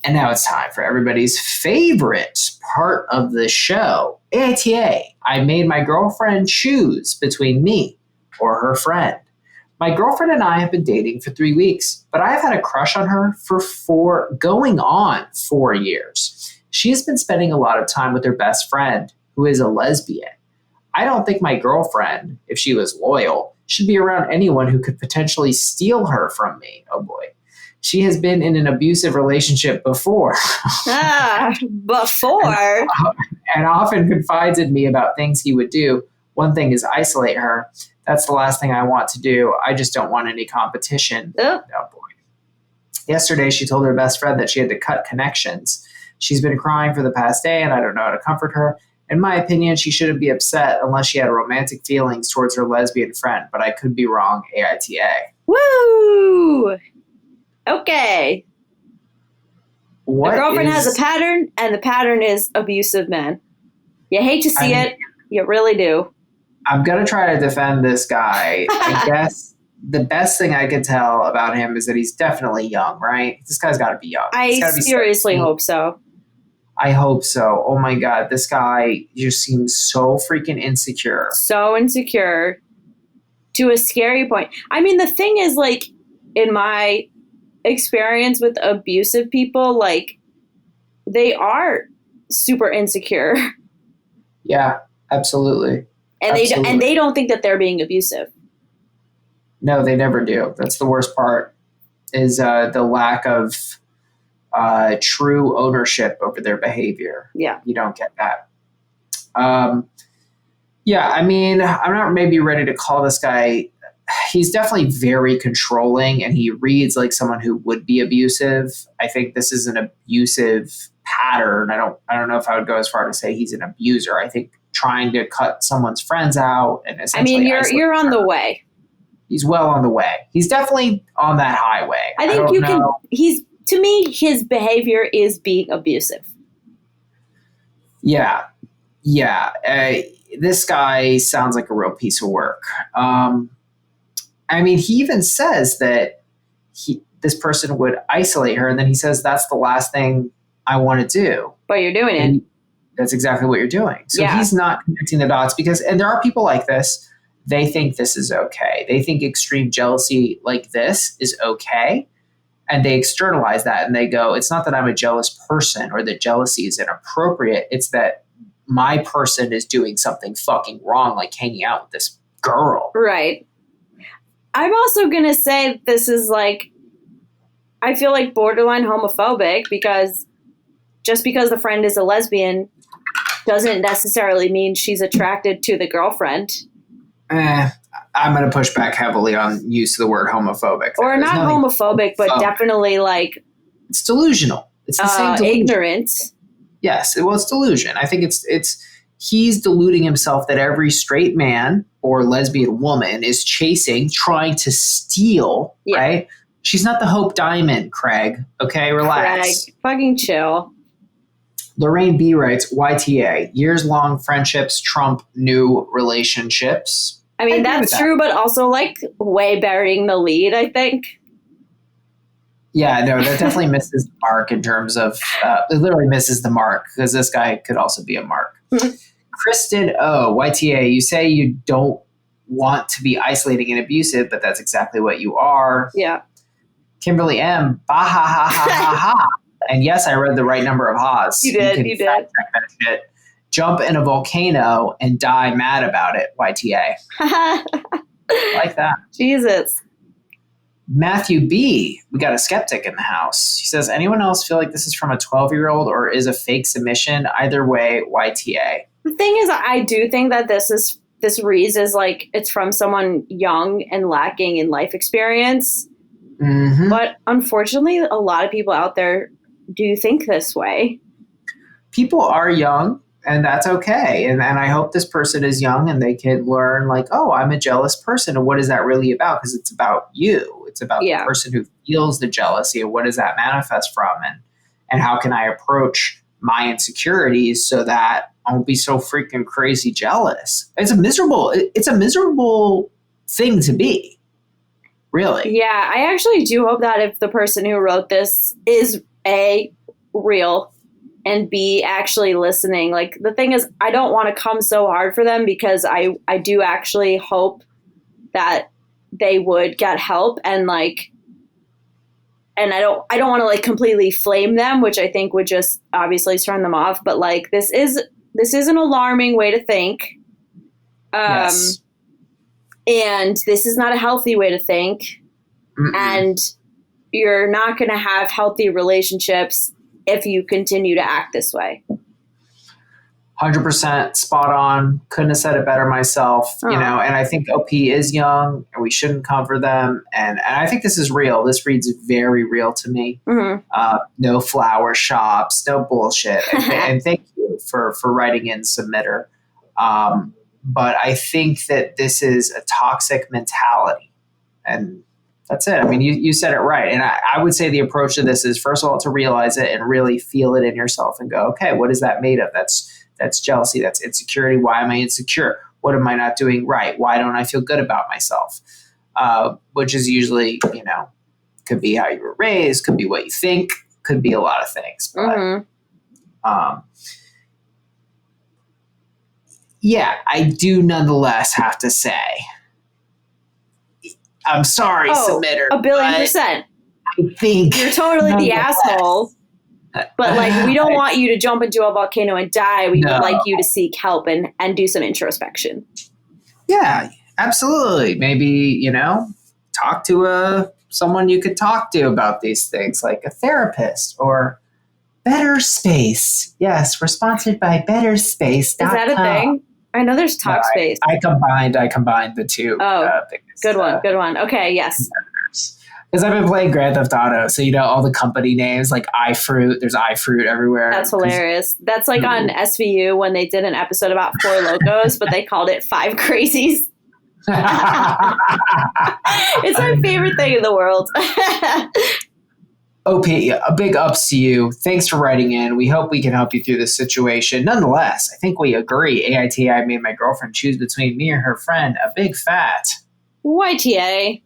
And now it's time for everybody's favorite part of the show, AITA. I made my girlfriend choose between me or her friend. My girlfriend and I have been dating for 3 weeks, but I've had a crush on her for going on 4 years. She has been spending a lot of time with her best friend, who is a lesbian. I don't think my girlfriend, if she was loyal, should be around anyone who could potentially steal her from me. Oh boy. She has been in an abusive relationship before. Before? And often confides in me about things he would do. One thing is isolate her. That's the last thing I want to do. I just don't want any competition. Oh boy. Yesterday, she told her best friend that she had to cut connections. She's been crying for the past day, and I don't know how to comfort her. In my opinion, she shouldn't be upset unless she had romantic feelings towards her lesbian friend, but I could be wrong. AITA. Woo! Okay. The girlfriend has a pattern, and the pattern is abusive men. You hate to see it. You really do. I'm going to try to defend this guy. I guess the best thing I could tell about him is that he's definitely young, right? This guy's got to be young. I seriously hope so. I hope so. Oh my God. This guy just seems so freaking insecure. So insecure to a scary point. I mean, the thing is, like, in my experience with abusive people, like, they are super insecure. Yeah, absolutely. And they don't think that they're being abusive. No, they never do. That's the worst part, is the lack of true ownership over their behavior. Yeah. You don't get that. Yeah, I mean, I'm not maybe ready to call this guy. He's definitely very controlling, and he reads like someone who would be abusive. I think this is an abusive pattern. I don't know if I would go as far to say he's an abuser. I think trying to cut someone's friends out and essentially you're on the way. He's well on the way. He's definitely on that highway. I think to me, his behavior is being abusive. Yeah. This guy sounds like a real piece of work. I mean, he even says that this person would isolate her, and then he says that's the last thing I want to do. But you're doing it. That's exactly what you're doing. So he's not connecting the dots and there are people like this. They think this is okay. They think extreme jealousy like this is okay. And they externalize that and they go, it's not that I'm a jealous person or that jealousy is inappropriate. It's that my person is doing something fucking wrong, like hanging out with this girl. Right. I'm also going to say this is like, I feel like borderline homophobic because just because the friend is a lesbian doesn't necessarily mean she's attracted to the girlfriend. I'm going to push back heavily on use of the word homophobic. Or not homophobic, but definitely like... It's delusional. It's the same delusion. Ignorant. Yes, it's delusion. I think he's deluding himself that every straight man or lesbian woman is trying to steal, right? She's not the Hope Diamond, Craig. Okay, relax. Craig, fucking chill. Lorraine B. writes, YTA, years-long friendships trump new relationships. I mean, that's true, but also, like, way burying the lead, I think. Yeah, no, that definitely misses the mark in terms of, it literally misses the mark, because this guy could also be a mark. Kristen O., YTA, you say you don't want to be isolating and abusive, but that's exactly what you are. Yeah. Kimberly M., bah, ha, ha, ha, ha, ha. And yes, I read the right number of ha's. You did. Fact check that shit. Jump in a volcano and die mad about it, YTA. Like that. Jesus. Matthew B., we got a skeptic in the house. He says, anyone else feel like this is from a 12-year-old or is a fake submission? Either way, YTA. The thing is, I do think that this reads as like it's from someone young and lacking in life experience. Mm-hmm. But unfortunately, a lot of people out there do think this way. People are young, and that's okay. And I hope this person is young and they can learn like, oh, I'm a jealous person. And what is that really about? Because it's about you. It's about the person who feels the jealousy and what does that manifest from? And how can I approach my insecurities so that I won't be so freaking crazy jealous? It's a miserable thing to be. Really. Yeah, I actually do hope that if the person who wrote this is real and B, actually listening. Like, the thing is, I don't want to come so hard for them because I do actually hope that they would get help, and like, and I don't want to like completely flame them, which I think would just obviously turn them off. But like, this is an alarming way to think. Yes. And this is not a healthy way to think. Mm-mm. And you're not going to have healthy relationships if you continue to act this way. 100% spot on. Couldn't have said it better myself, you know, and I think OP is young and we shouldn't cover them. And I think this is real. This reads very real to me. Mm-hmm. No flower shops, no bullshit. And thank you for writing in, submitter. But I think that this is a toxic mentality, and that's it. I mean, you said it right. And I would say the approach to this is, first of all, to realize it and really feel it in yourself and go, okay, what is that made of? That's jealousy. That's insecurity. Why am I insecure? What am I not doing right? Why don't I feel good about myself? Which is usually, you know, could be how you were raised, could be what you think, could be a lot of things. But, yeah, I do nonetheless have to say, I'm sorry, submitter. 1,000,000,000%. I think you're totally the asshole. But like, we don't want you to jump into a volcano and die. We would like you to seek help and do some introspection. Yeah, absolutely. Maybe, you know, talk to someone you could talk to about these things, like a therapist or Better Space. Yes, we're sponsored by BetterSpace.com. Is that a thing? I know there's Talkspace. I combined the two. Good one. Okay, yes. Because I've been playing Grand Theft Auto, so you know all the company names, like iFruit. There's iFruit everywhere. That's hilarious. That's like on SVU when they did an episode about Four Locos, but they called it Five Crazies. It's my favorite thing in the world. OP, a big ups to you. Thanks for writing in. We hope we can help you through this situation. Nonetheless, I think we agree. AITA I made my girlfriend choose between me or her friend, a big fat YTA.